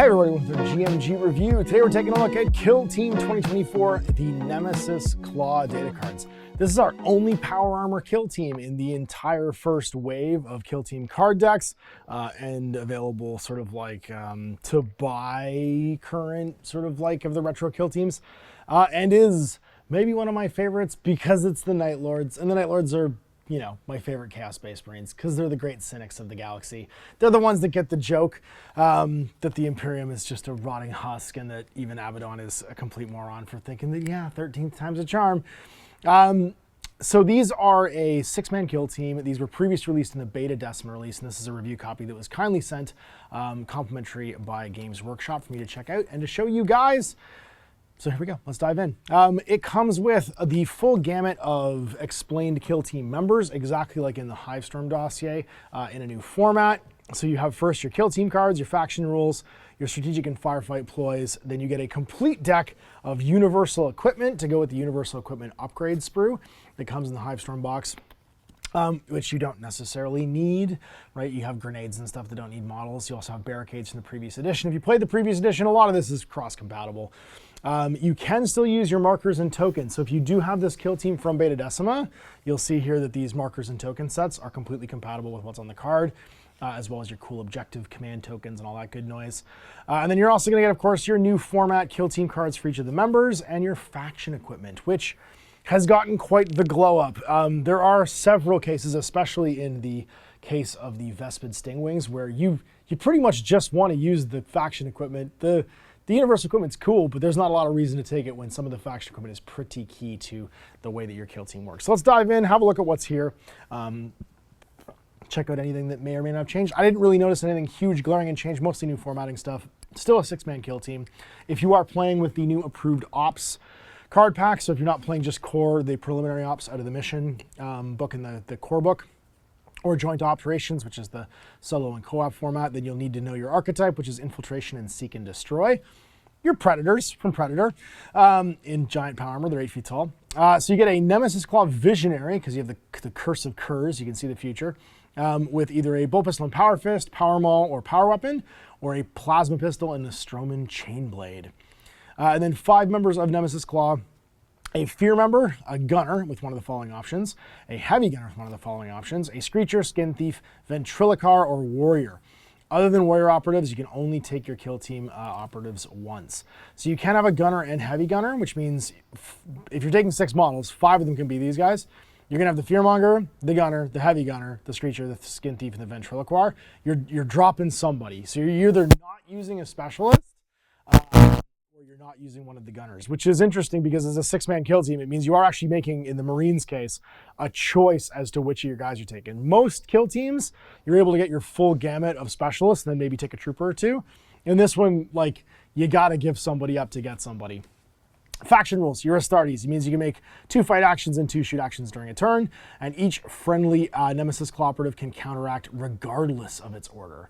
Hey everybody, welcome to the GMG review. Today we're taking a look at Kill Team 2024, the Nemesis Claw data cards. This is our only Power-Armour Kill Team in the entire first wave of Kill Team card decks, and available sort of like to buy current sort of like of the retro Kill Teams, and is maybe one of my favorites because it's the Night Lords, and the Night Lords are, you know, my favorite Chaos Space Marines because they're the great cynics of the galaxy. They're the ones that get the joke that the Imperium is just a rotting husk and that even Abaddon is a complete moron for thinking that, yeah, 13th time's a charm. So these are a 6-man kill team. These were previously released in the beta Decima release, and this is a review copy that was kindly sent complimentary by Games Workshop for me to check out and to show you guys. So here we go, let's dive in. It comes with the full gamut of explained kill team members, exactly like in the Hivestorm dossier, in a new format. So you have first your kill team cards, your faction rules, your strategic and firefight ploys, then you get a complete deck of universal equipment to go with the universal equipment upgrade sprue that comes in the Hivestorm box. Which you don't necessarily need, right? You have grenades and stuff that don't need models. You also have barricades from the previous edition. If you played the previous edition, a lot of this is cross-compatible. You can still use your markers and tokens. So if you do have this kill team from Beta Decima, you'll see here that these markers and token sets are completely compatible with what's on the card, as well as your cool objective command tokens and all that good noise. And then you're also gonna get, of course, your new format kill team cards for each of the members and your faction equipment, which has gotten quite the glow up. There are several cases, especially in the case of the Vespid Stingwings, where you pretty much just want to use the faction equipment. The universal equipment's cool, but there's not a lot of reason to take it when some of the faction equipment is pretty key to the way that your kill team works. So let's dive in, have a look at what's here. Check out anything that may or may not have changed. I didn't really notice anything huge, glaring and changed, mostly new formatting stuff. Still a 6-man kill team. If you are playing with the new approved ops card pack, so if you're not playing just core, the preliminary ops out of the mission book and the core book, or joint operations, which is the solo and co-op format, then you'll need to know your archetype, which is infiltration and seek and destroy. Your predators from Predator in giant power armor, they're 8 feet tall. So you get a Nemesis Claw Visionary, because you have the Curse of Curs, you can see the future, with either a bow pistol and power fist, power maul or power weapon, or a plasma pistol and the Stroman Chainblade. And then 5 members of Nemesis Claw, a Fear member, a Gunner with one of the following options, a Heavy Gunner with one of the following options, a Screecher, Skin Thief, Ventriloquar, or Warrior. Other than Warrior operatives, you can only take your kill team operatives once. So you can have a Gunner and Heavy Gunner, which means if you're taking 6 models, 5 of them can be these guys. You're gonna have the Fearmonger, the Gunner, the Heavy Gunner, the Screecher, the Skin Thief, and the Ventriloquar. You're dropping somebody. So you're either not using a specialist, or you're not using one of the Gunners, which is interesting because as a 6-man kill team, it means you are actually making, in the Marines case, a choice as to which of your guys you're taking. Most kill teams, you're able to get your full gamut of specialists and then maybe take a trooper or 2. In this one, like, you gotta give somebody up to get somebody. Faction rules, you're Astartes. It means you can make 2 fight actions and 2 shoot actions during a turn, and each friendly Nemesis Claw operative can counteract regardless of its order,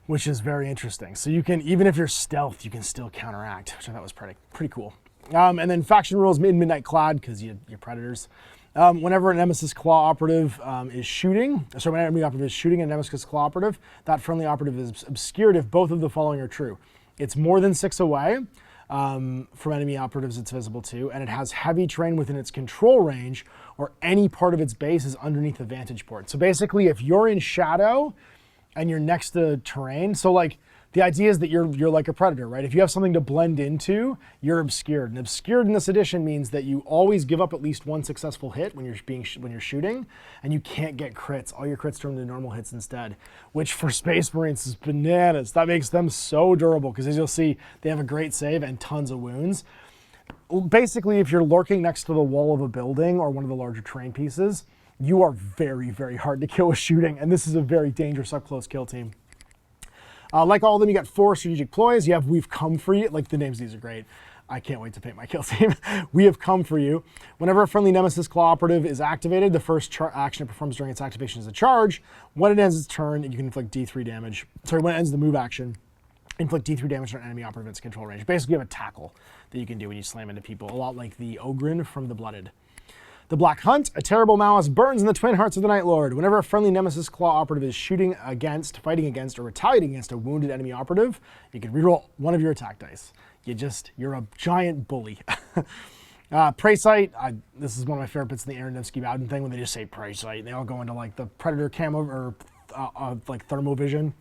which is very interesting. So you can, even if you're stealth, you can still counteract, which I thought was pretty cool. And then faction rules, Midnight Clad, because you're predators. Whenever a Nemesis Claw operative is shooting, so when an enemy operative is shooting a Nemesis Claw operative, that friendly operative is obscured if both of the following are true. It's more than 6 away from enemy operatives it's visible to, and it has heavy terrain within its control range, or any part of its base is underneath the vantage port. So basically, if you're in shadow and you're next to terrain, so like the idea is that you're like a predator, right? If you have something to blend into, you're obscured. And obscured in this edition means that you always give up at least 1 successful hit when you're shooting, and you can't get crits. All your crits turn into normal hits instead, which for Space Marines is bananas. That makes them so durable because, as you'll see, they have a great save and tons of wounds. Basically, if you're lurking next to the wall of a building or one of the larger terrain pieces, you are very, very hard to kill with shooting, and this is a very dangerous up-close kill team. Like all of them, you got 4 strategic ploys. You have We've Come For You. Like, the names of these are great. I can't wait to paint my kill team. We Have Come For You. Whenever a friendly Nemesis Claw operative is activated, the first action it performs during its activation is a charge. When it ends its turn, you can inflict D3 damage. Sorry, when it ends the move action, inflict D3 damage on enemy operative in its control range. Basically, you have a tackle that you can do when you slam into people, a lot like the Ogren from the Blooded. The Black Hunt, a terrible malice burns in the twin hearts of the Night Lord. Whenever a friendly Nemesis Claw operative is fighting against, or retaliating against a wounded enemy operative, you can reroll one of your attack dice. You're a giant bully. Prey Sight, this is one of my favorite bits in the Aaron Nevsky-Bowden thing when they just say Prey Sight. They all go into like the Predator camo or like thermal vision.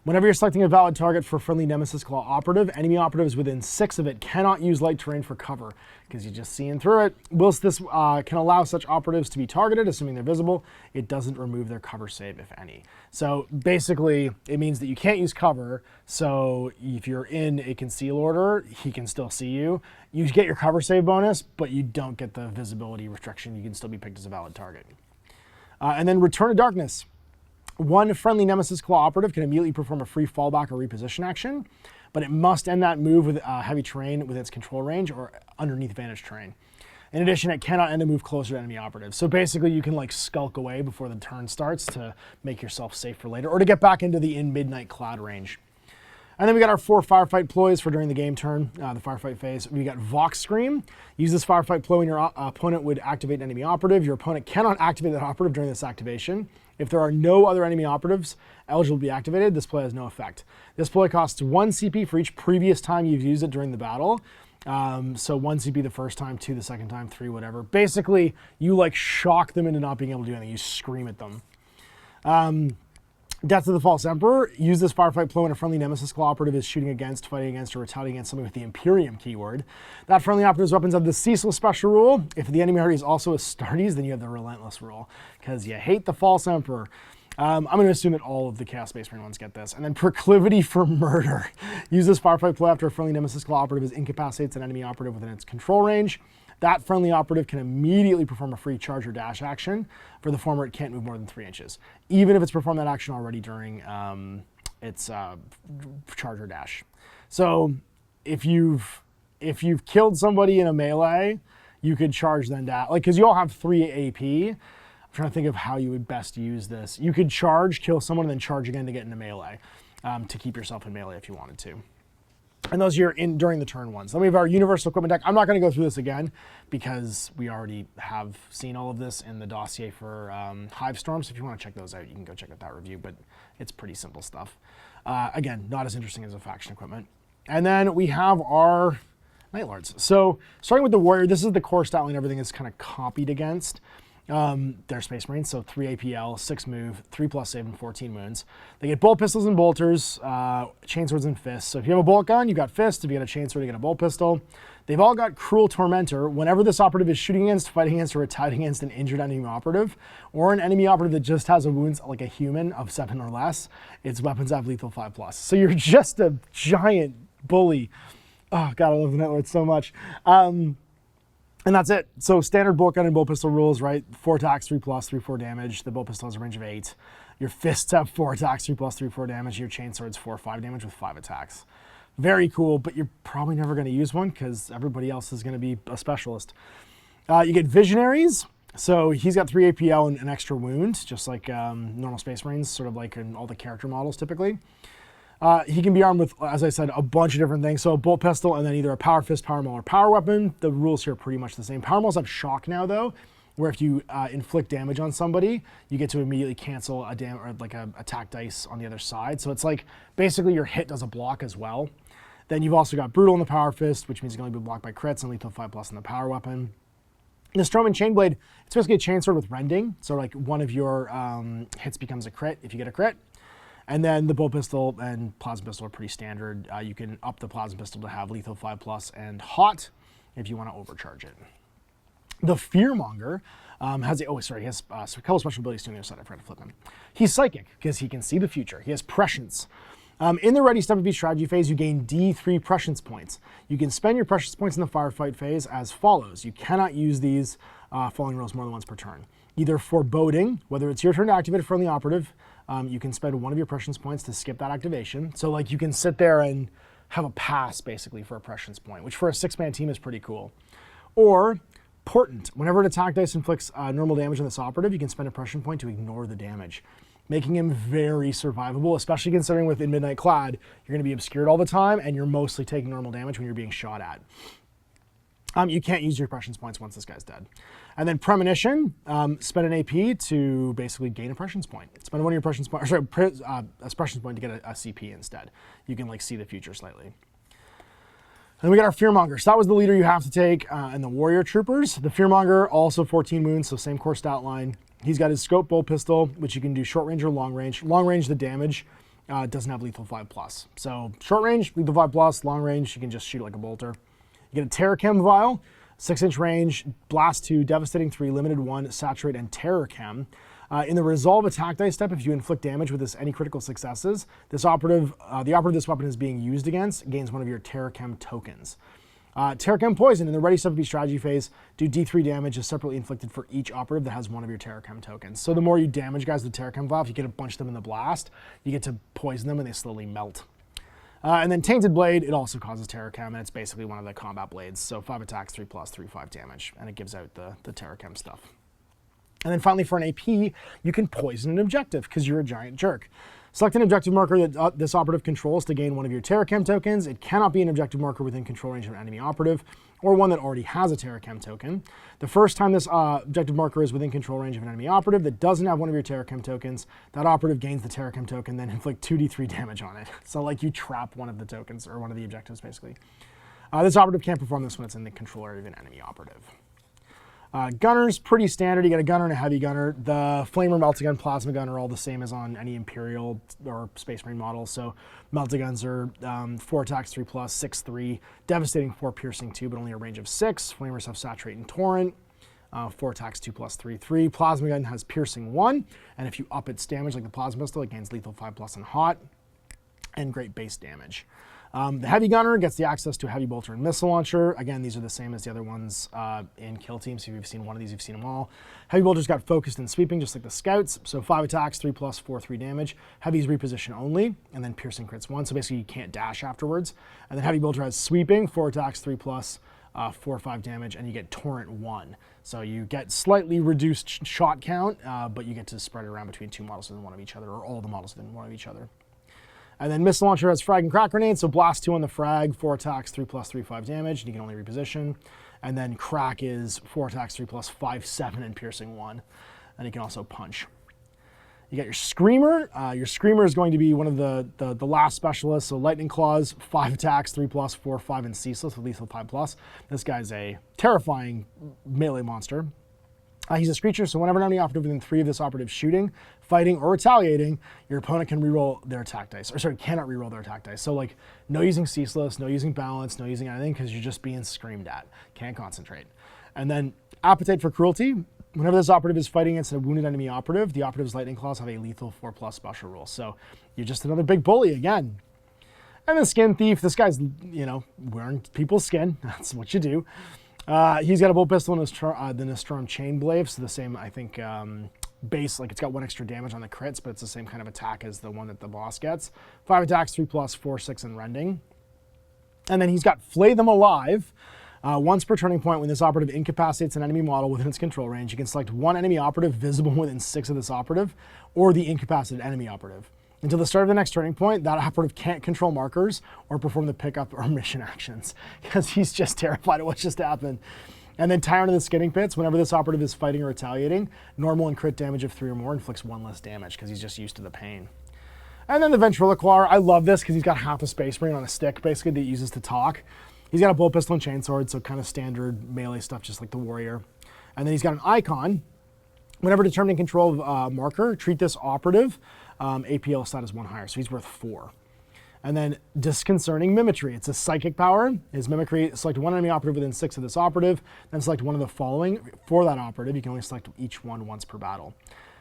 Whenever you're selecting a valid target for friendly Nemesis Claw operative, enemy operatives within 6 of it cannot use light terrain for cover because you're just seeing through it. Whilst this can allow such operatives to be targeted, assuming they're visible, it doesn't remove their cover save, if any. So basically, it means that you can't use cover. So if you're in a conceal order, he can still see you. You get your cover save bonus, but you don't get the visibility restriction. You can still be picked as a valid target. And then Return to Darkness. One friendly Nemesis Claw operative can immediately perform a free fallback or reposition action, but it must end that move with heavy terrain within its control range or underneath vantage terrain. In addition, it cannot end a move closer to enemy operatives. So basically, you can like skulk away before the turn starts to make yourself safe for later, or to get back into the in midnight cloud range. And then we got our 4 firefight ploys for during the game turn, the firefight phase. We got Vox Scream. Use this firefight ploy when your opponent would activate an enemy operative. Your opponent cannot activate that operative during this activation. If there are no other enemy operatives eligible to be activated, this ploy has no effect. This ploy costs 1 CP for each previous time you've used it during the battle. So 1 CP the first time, 2 the second time, 3 whatever. Basically, you like shock them into not being able to do anything. You scream at them. Death of the False Emperor. Use this firefight ploy when a friendly Nemesis Claw operative is shooting against, fighting against, or retaliating against something with the Imperium keyword. That friendly operative's weapons have the Ceaseless special rule. If the enemy party is also a Astartes, then you have the Relentless rule, because you hate the False Emperor. I'm going to assume that all of the Chaos Space Marine ones get this. And then Proclivity for Murder. Use this firefight ploy after a friendly Nemesis Claw operative incapacitates an enemy operative within its control range. That friendly operative can immediately perform a free charge or dash action. For the former, it can't move more than 3 inches, even if it's performed that action already during its charge or dash. So if you've killed somebody in a melee, you could charge then dash, like, because you all have 3 AP. I'm trying to think of how you would best use this. You could charge, kill someone, and then charge again to get into melee to keep yourself in melee if you wanted to. And those are during the turn ones. Then we have our universal equipment deck. I'm not going to go through this again because we already have seen all of this in the dossier for Hive Storm. So if you want to check those out, you can go check out that review, but it's pretty simple stuff. Again, not as interesting as a faction equipment. And then we have our Night Lords. So starting with the Warrior, this is the core styling everything is kind of copied against. They're Space Marines, so 3 APL, 6 move, 3+ save, and 14 wounds. They get bolt pistols and bolters, chainswords and fists. So if you have a bolt gun, you got fists. If you get a chainsword, you get a bolt pistol. They've all got Cruel Tormentor. Whenever this operative is shooting against, fighting against, or retaliating against an injured enemy operative, or an enemy operative that just has a wounds like a human of 7 or less, its weapons have lethal 5+. So you're just a giant bully. Oh God, I love the Night Lord so much. And that's it. So standard bolt gun and bolt pistol rules, right? 4 attacks, 3+, 3/4 damage. The bolt pistol has a range of 8. Your fists have 4 attacks, 3+, 3/4 damage. Your chainsword's 4 or 5 damage with 5 attacks. Very cool, but you're probably never going to use one because everybody else is going to be a specialist. You get Visionaries. So he's got 3 APL and an extra wound, just like normal Space Marines, sort of like in all the character models typically. He can be armed with, as I said, a bunch of different things. So a bolt pistol and then either a power fist, power maul, or power weapon. The rules here are pretty much the same. Power mauls have shock now though, where if you inflict damage on somebody, you get to immediately cancel a attack dice on the other side. So it's like basically your hit does a block as well. Then you've also got brutal in the power fist, which means you can only be blocked by crits, and lethal 5+ in the power weapon. The Stroman Chainblade, it's basically a chainsword with rending. So like one of your hits becomes a crit if you get a crit. And then the bolt pistol and plasma pistol are pretty standard. You can up the plasma pistol to have lethal 5+ and hot if you want to overcharge it. The Fearmonger has he has a couple special abilities to the other side. I forgot to flip him. He's psychic because he can see the future. He has prescience. In the ready step of each strategy phase, you gain D3 prescience points. You can spend your prescience points in the firefight phase as follows. You cannot use these following rules more than once per turn. Either foreboding, whether it's your turn to activate a friendly operative, you can spend 1 of your prescience points to skip that activation. So like you can sit there and have a pass basically for a prescience point, which for a 6-man team is pretty cool. Or portent, whenever an attack dice inflicts normal damage on this operative, you can spend a prescience point to ignore the damage, making him very survivable, especially considering with In Midnight Clad, you're going to be obscured all the time and you're mostly taking normal damage when you're being shot at. You can't use your prescience points once this guy's dead. And then premonition, spend an AP to basically gain a prescience point. Spend one of your prescience points, sorry, a prescience point to get a CP instead. You can like see the future slightly. And we got our Fearmonger. So that was the leader you have to take, and the Warrior Troopers. The Fearmonger, also 14 wounds, so same core stat line. He's got his scope bolt pistol, which you can do short range or long range. Long range, the damage doesn't have lethal 5+. So short range, lethal 5+. Long range, you can just shoot like a bolter. You get a Terror Chem Vial, 6-inch range, blast 2, devastating 3, limited 1, saturate, and Terror Chem. In the resolve attack dice step, if you inflict damage with any critical successes, this operative, the operative this weapon is being used against gains one of your Terror Chem tokens. Terror Chem Poison, in the ready step of your strategy phase, do D3 damage is separately inflicted for each operative that has one of your Terror Chem tokens. So the more you damage guys with Terror Chem Vial, if you get a bunch of them in the blast, you get to poison them and they slowly melt. And then Tainted Blade, it also causes Terror Chem, and it's basically one of the combat blades. So 5 attacks, 3+, 3/5 damage, and it gives out the Terror Chem stuff. And then finally for an AP, you can poison an objective because you're a giant jerk. Select an objective marker that this operative controls to gain one of your Terror Chem tokens. It cannot be an objective marker within control range of an enemy operative or one that already has a Terror Chem token. The first time this objective marker is within control range of an enemy operative that doesn't have one of your Terror Chem tokens, that operative gains the Terror Chem token, then inflict 2d3 damage on it. So like you trap one of the tokens or one of the objectives basically. This operative can't perform this when it's in the control area of an enemy operative. Gunners, pretty standard. You got a gunner and a heavy gunner. The Flamer, Meltagun, Plasma Gun are all the same as on any Imperial or Space Marine model. So Meltaguns are 4 attacks, 3+, 6/3, devastating 4, piercing 2, but only a range of 6. Flamers have Saturate and Torrent, 4 attacks, 2+, 3/3. Plasma Gun has piercing 1, and if you up its damage like the Plasma Pistol, it gains lethal 5+ and hot, and great base damage. The Heavy Gunner gets the access to a Heavy Bolter and Missile Launcher. Again, these are the same as the other ones in Kill Team, so if you've seen one of these, you've seen them all. Heavy Bolter's got Focused and Sweeping, just like the Scouts, so 5 attacks, 3+, 4/3 damage. Heavy's reposition only, and then Piercing crits 1, so basically you can't dash afterwards. And then Heavy Bolter has Sweeping, 4 attacks, 3+, 4/5 damage, and you get Torrent 1. So you get slightly reduced shot count, but you get to spread it around between 2 models within one of each other, or all the models within one of each other. And then Missile Launcher has Frag and Crack Grenade, so blast 2 on the frag, 4 attacks, 3+, 3/5 damage, and you can only reposition. And then Crack is 4 attacks, 3+, 5/7, and piercing 1. And you can also punch. You got your Screamer. Your Screamer is going to be one of the last specialists, so Lightning Claws, 5 attacks, 3+, 4/5, and Ceaseless with lethal 5+. This guy's a terrifying melee monster. He's a Screecher, so whenever an enemy operative within 3 of this operative shooting, fighting, or retaliating, your opponent can reroll their attack dice. Or sorry, cannot reroll their attack dice. So like, no using Ceaseless, no using Balance, no using anything, because you're just being screamed at. Can't concentrate. And then Appetite for Cruelty. Whenever this operative is fighting against a wounded enemy operative, the operative's Lightning Claws have a lethal 4+ special rule. So you're just another big bully again. And then Skin Thief. This guy's, wearing people's skin. That's what you do. He's got a bolt pistol and the Nostrum Chain Blade, so the same, I think, base, like it's got 1 extra damage on the crits, but it's the same kind of attack as the one that the boss gets. 5 attacks, 3+, 4/6, and rending. And then he's got Flay Them Alive. Once per turning point, when this operative incapacitates an enemy model within its control range, you can select 1 enemy operative visible within 6 of this operative, or the incapacitated enemy operative. Until the start of the next turning point, that operative can't control markers or perform the pickup or mission actions because he's just terrified of what just happened. And then Tyrant of the Skinning Pits. Whenever this operative is fighting or retaliating, normal and crit damage of 3 or more inflicts 1 less damage because he's just used to the pain. And then the Ventriloquar. I love this because he's got half a Space Marine on a stick, basically, that he uses to talk. He's got a bolt pistol and chainsword, so kind of standard melee stuff, just like the Warrior. And then he's got an Icon. Whenever determining control of marker, treat this operative APL stat is 1 higher, so he's worth 4. And then Disconcerting Mimicry. It's a psychic power. His mimicry, select 1 enemy operative within 6 of this operative, then select 1 of the following. For that operative, you can only select each one once per battle.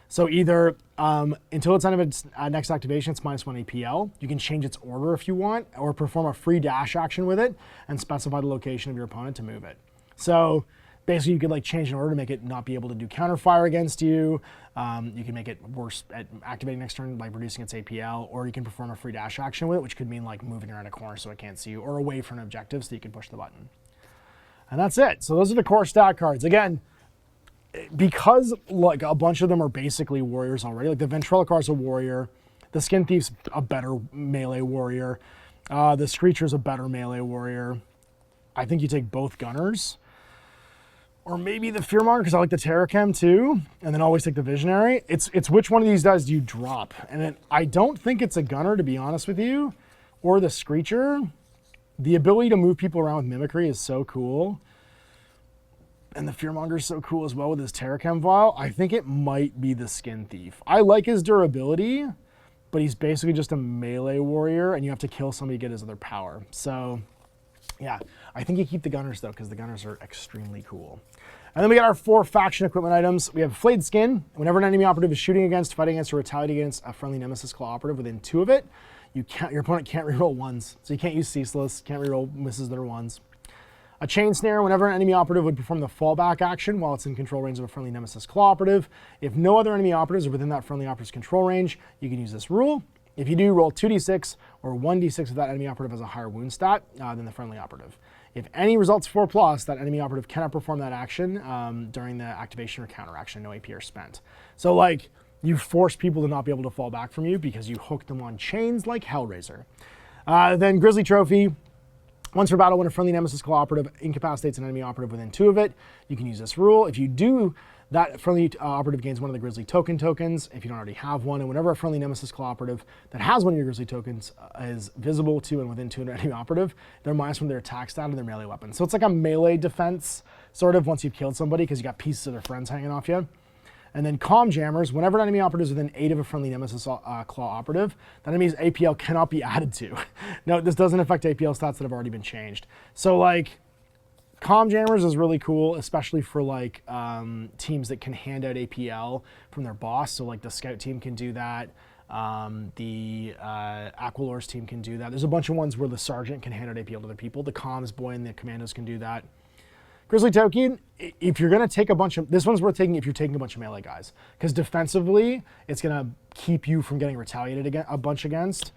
So either until its end of its next activation, it's -1 APL. You can change its order if you want, or perform a free dash action with it and specify the location of your opponent to move it. So basically, you could like change an order to make it not be able to do counterfire against you. You can make it worse at activating next turn by reducing its APL, or you can perform a free dash action with it, which could mean like moving around a corner so it can't see you, or away from an objective so you can push the button. And that's it. So those are the core stat cards. Again, because like a bunch of them are basically warriors already, like the Ventriloquar's a warrior, the Skin Thief's a better melee warrior, the Screecher's a better melee warrior. I think you take both Gunners. or maybe the Fearmonger, because I like the Terrachem too, and then always take the Visionary. It's which one of these guys do you drop? And I don't think it's a Gunner, to be honest with you, or the Screecher. The ability to move people around with Mimicry is so cool. And the Fearmonger is so cool as well with his Terrachem Vial. I think it might be the Skin Thief. I like his durability, but he's basically just a melee warrior, and you have to kill somebody to get his other power. So, yeah, I think you keep the Gunners, though, because the Gunners are extremely cool. And then we got our 4 faction equipment items. We have Flayed Skin. Whenever an enemy operative is shooting against, fighting against, or retaliating against a friendly Nemesis Claw operative within 2 of it, your opponent can't reroll 1s. So you can't use Ceaseless, can't reroll misses that are 1s. A Chain Snare. Whenever an enemy operative would perform the fallback action while it's in control range of a friendly Nemesis Claw operative, if no other enemy operatives are within that friendly operative's control range, you can use this rule. If you do, roll 2d6 or 1d6 if that enemy operative has a higher wound stat than the friendly operative. If any results 4+, that enemy operative cannot perform that action during the activation or counter action. No AP are spent. So, like, you force people to not be able to fall back from you because you hook them on chains like Hellraiser. Then Grizzly Trophy. Once per battle, when a friendly Nemesis Claw operative incapacitates an enemy operative within 2 of it, you can use this rule. If you do, that friendly operative gains one of the Grizzly tokens if you don't already have one. And whenever a friendly Nemesis Claw operative that has one of your Grizzly tokens is visible to and within 2 of an enemy operative, they're minus from their attack stat and their melee weapon. So it's like a melee defense, sort of, once you've killed somebody, because you got pieces of their friends hanging off you. And then Calm Jammers. Whenever an enemy operative is within 8 of a friendly Nemesis Claw operative, that enemy's APL cannot be added to. No, this doesn't affect APL stats that have already been changed. So, like, Calm Jammers is really cool, especially for, like, teams that can hand out APL from their boss. So, like, the Scout team can do that. The Aqualors team can do that. There's a bunch of ones where the Sergeant can hand out APL to other people. The Comms Boy and the Commandos can do that. Grizzly Token, if you're going to take a bunch of, this one's worth taking if you're taking a bunch of melee guys, because defensively, it's going to keep you from getting retaliated a bunch against.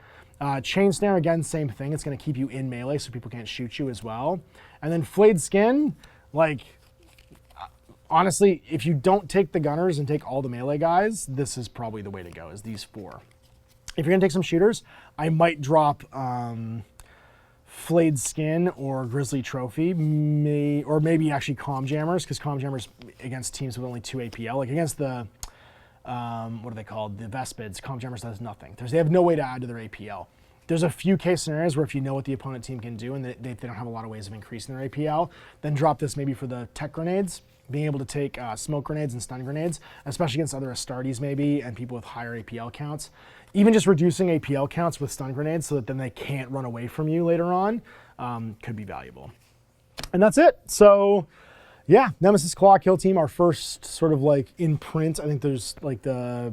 Chain Snare, again, same thing. It's going to keep you in melee so people can't shoot you as well. And then Flayed Skin, like, honestly, if you don't take the Gunners and take all the melee guys, this is probably the way to go, is these 4. If you're going to take some shooters, I might drop Flayed Skin or Grizzly Trophy, or maybe actually Calm Jammers, because Calm Jammers against teams with only 2 APL, like against the, what are they called, the Vespids, Calm Jammers does nothing. They have no way to add to their APL. There's a few case scenarios where if you know what the opponent team can do and they don't have a lot of ways of increasing their APL, then drop this maybe for the tech grenades, being able to take smoke grenades and stun grenades, especially against other Astartes maybe and people with higher APL counts. Even just reducing APL counts with stun grenades so that then they can't run away from you later on could be valuable. And that's it. So yeah, Nemesis Claw Kill Team, our first sort of like in print. I think there's like the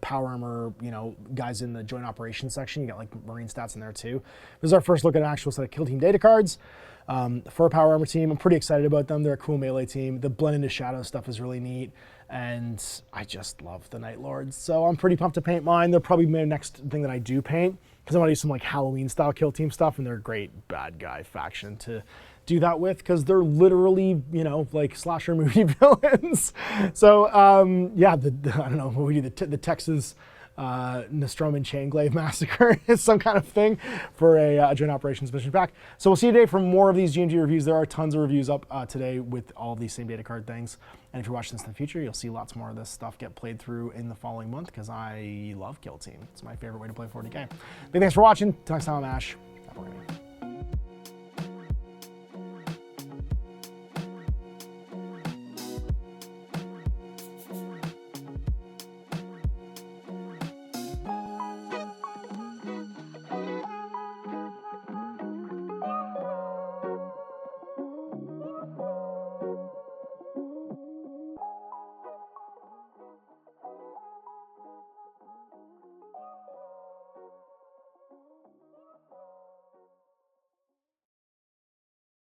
Power-Armour, you know, guys in the joint operations section. You got like Marine stats in there too. This is our first look at an actual set of Kill Team data cards. For a Power-Armour team, I'm pretty excited about them. They're a cool melee team. The blend into shadow stuff is really neat. And I just love the Night Lords. So I'm pretty pumped to paint mine. They're probably my next thing that I do paint, because I want to do some like Halloween style Kill Team stuff, and they're a great bad guy faction to do that with, because they're literally, you know, like slasher movie villains. So yeah, I don't know what we do, the Texas Nostromo Chainglaive Massacre is some kind of thing for a joint operations mission pack. So we'll see you today for more of these GMG reviews. There are tons of reviews up today with all of these same data card things. And if you're watching this in the future, you'll see lots more of this stuff get played through in the following month, because I love Kill Team. It's my favorite way to play 40K. Big thanks for watching. Till next time, I'm Ash. Have a great day.